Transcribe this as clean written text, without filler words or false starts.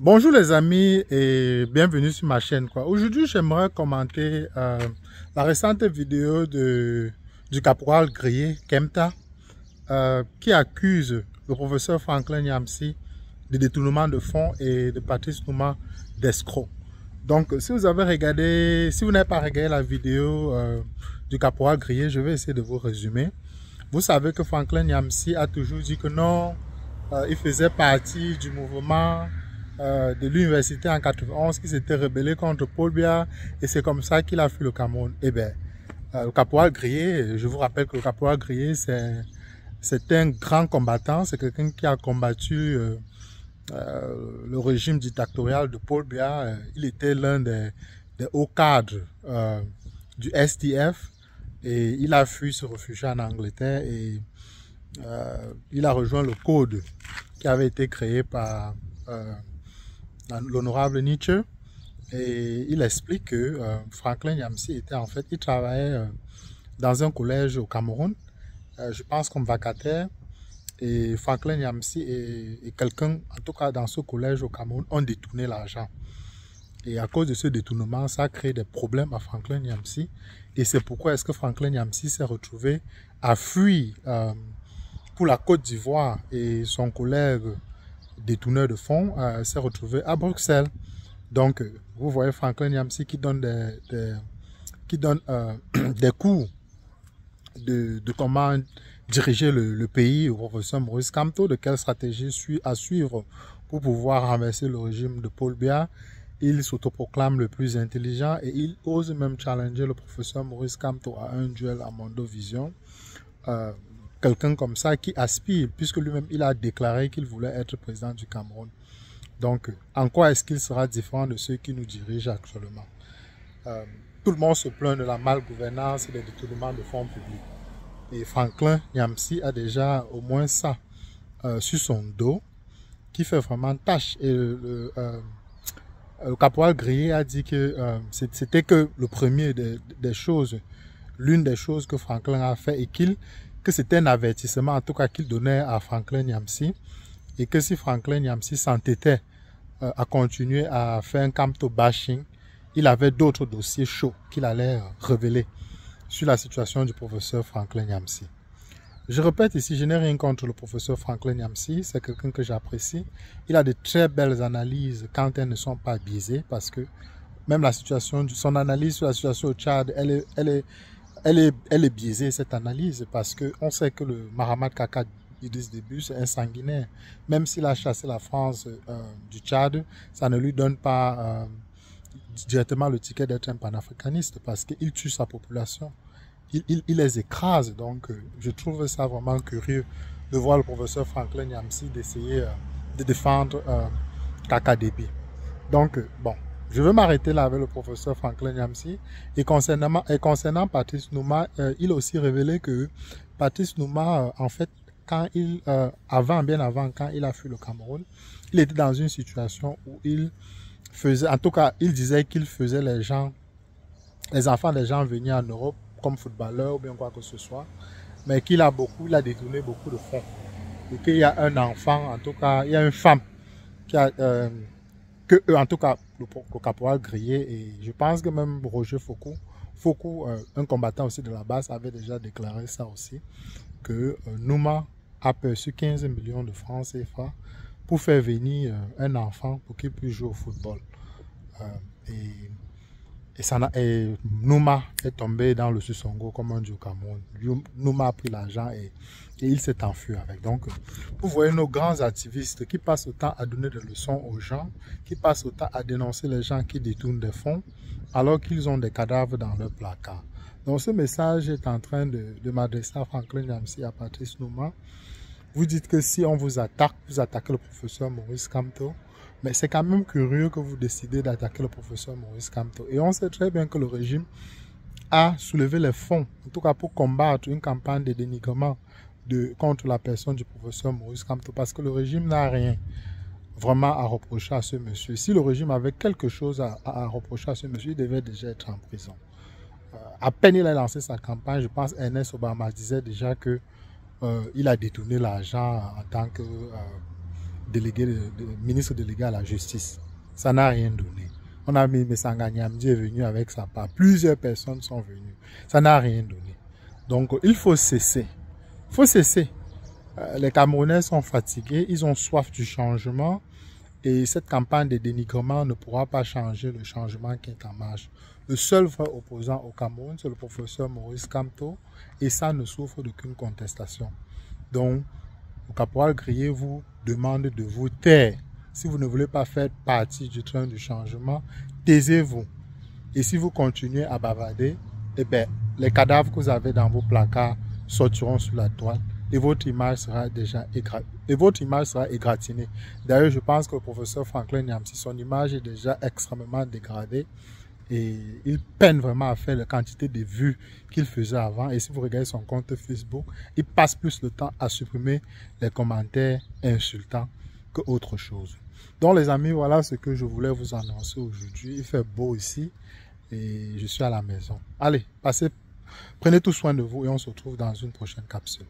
Bonjour les amis et bienvenue sur ma chaîne. Aujourd'hui, j'aimerais commenter la récente vidéo du caporal grillé Kemta qui accuse le professeur Franklin Nyamsi de détournement de fonds et de Patrice Nouma d'escroc. Donc, si vous n'avez pas regardé la vidéo du caporal grillé, je vais essayer de vous résumer. Vous savez que Franklin Nyamsi a toujours dit que non, il faisait partie du mouvement de l'université en 91 qui s'était rebellé contre Paul Biya et c'est comme ça qu'il a fui le Cameroun. Eh bien, le caporal grillé, je vous rappelle que le caporal grillé, c'est un grand combattant, c'est quelqu'un qui a combattu le régime dictatorial de Paul Biya. Il était l'un des hauts cadres du SDF et il a fui se réfugier en Angleterre et il a rejoint le code qui avait été créé par l'honorable Nietzsche, et il explique que Franklin Nyamsi était il travaillait dans un collège au Cameroun, je pense comme vacataire, et Franklin Nyamsi et quelqu'un, en tout cas dans ce collège au Cameroun, ont détourné l'argent. Et à cause de ce détournement, ça a créé des problèmes à Franklin Nyamsi, et c'est pourquoi est-ce que Franklin Nyamsi s'est retrouvé à fuir pour la Côte d'Ivoire, et son collègue détourneur de fonds s'est retrouvé à Bruxelles. Donc, vous voyez Franklin Nyamsi qui donne des cours de comment diriger le pays au professeur Maurice Kamto, de quelle stratégie à suivre pour pouvoir renverser le régime de Paul Biya. Il s'autoproclame le plus intelligent et il ose même challenger le professeur Maurice Kamto à un duel à Mondovision. Quelqu'un comme ça qui aspire, puisque lui-même il a déclaré qu'il voulait être président du Cameroun. Donc, en quoi est-ce qu'il sera différent de ceux qui nous dirigent actuellement? Tout le monde se plaint de la malgouvernance et des détournements de fonds publics. Et Franklin Nyamsi a déjà au moins ça sur son dos qui fait vraiment tâche. Et le caporal grillé a dit que c'était que le premier des choses, l'une des choses que Franklin a fait et que c'était un avertissement en tout cas qu'il donnait à Franklin Nyamsi, et que si Franklin Nyamsi s'entêtait à continuer à faire un Kamto bashing, il avait d'autres dossiers chauds qu'il allait révéler sur la situation du professeur Franklin Nyamsi. Je répète ici, je n'ai rien contre le professeur Franklin Nyamsi, c'est quelqu'un que j'apprécie. Il a de très belles analyses quand elles ne sont pas biaisées, parce que même son analyse sur la situation au Tchad, elle est biaisée, cette analyse, parce qu'on sait que le Mahamat Kaka Idriss Déby, c'est un sanguinaire. Même s'il a chassé la France du Tchad, ça ne lui donne pas directement le ticket d'être un panafricaniste, parce qu'il tue sa population. Il les écrase. Donc, je trouve ça vraiment curieux de voir le professeur Franklin Nyamsi d'essayer de défendre Kaka Déby. Donc, bon, je veux m'arrêter là avec le professeur Franklin Nyamsi. Et concernant Patrice Nouma, il a aussi révélé que Patrice Nouma, en fait, bien avant, quand il a fui le Cameroun, il était dans une situation où il disait qu'il faisait les enfants des gens venir en Europe comme footballeurs ou bien quoi que ce soit, mais qu'il a détourné beaucoup de fonds. Et qu'il y a un enfant, en tout cas, il y a une femme qui a, en tout cas, le caporal grillé, et je pense que même Roger Foucault, un combattant aussi de la base, avait déjà déclaré ça aussi, que Nouma a perçu 15 millions de francs CFA pour faire venir un enfant pour qu'il puisse jouer au football. Et Nouma est tombé dans le Susongo, comme on dit au Cameroun. Nouma a pris l'argent et il s'est enfui avec. Donc, vous voyez nos grands activistes qui passent autant à donner des leçons aux gens, qui passent autant à dénoncer les gens qui détournent des fonds, alors qu'ils ont des cadavres dans leur placard. Donc, ce message est en train de m'adresser à Franklin Nyamsi et à Patrice Nouma. Vous dites que si on vous attaque, vous attaquez le professeur Maurice Kamto. Mais c'est quand même curieux que vous décidez d'attaquer le professeur Maurice Kamto. Et on sait très bien que le régime a soulevé les fonds, en tout cas pour combattre une campagne de dénigrement contre la personne du professeur Maurice Kamto, parce que le régime n'a rien vraiment à reprocher à ce monsieur. Si le régime avait quelque chose à reprocher à ce monsieur, il devait déjà être en prison. À peine il a lancé sa campagne, je pense Ernest Obama disait déjà que il a détourné l'argent en tant que ministre délégué à la justice. Ça n'a rien donné. On a mis Messanga Nyamdi est venu avec sa part. Plusieurs personnes sont venues. Ça n'a rien donné. Donc, il faut cesser. Il faut cesser. Les Camerounais sont fatigués. Ils ont soif du changement. Et cette campagne de dénigrement ne pourra pas changer le changement qui est en marche. Le seul vrai opposant au Cameroun, c'est le professeur Maurice Kamto. Et ça ne souffre d'aucune contestation. Donc, le caporal Grier vous demande de vous taire. Si vous ne voulez pas faire partie du train du changement, taisez-vous. Et si vous continuez à bavarder, eh bien, les cadavres que vous avez dans vos placards sortiront sur la toile et votre image sera déjà égratignée. D'ailleurs, je pense que le professeur Franklin Nyamsi, son image est déjà extrêmement dégradée et il peine vraiment à faire la quantité de vues qu'il faisait avant. Et si vous regardez son compte Facebook, il passe plus le temps à supprimer les commentaires insultants que autre chose. Donc les amis, voilà ce que je voulais vous annoncer aujourd'hui. Il fait beau ici et je suis à la maison. Allez, prenez tout soin de vous et on se retrouve dans une prochaine capsule.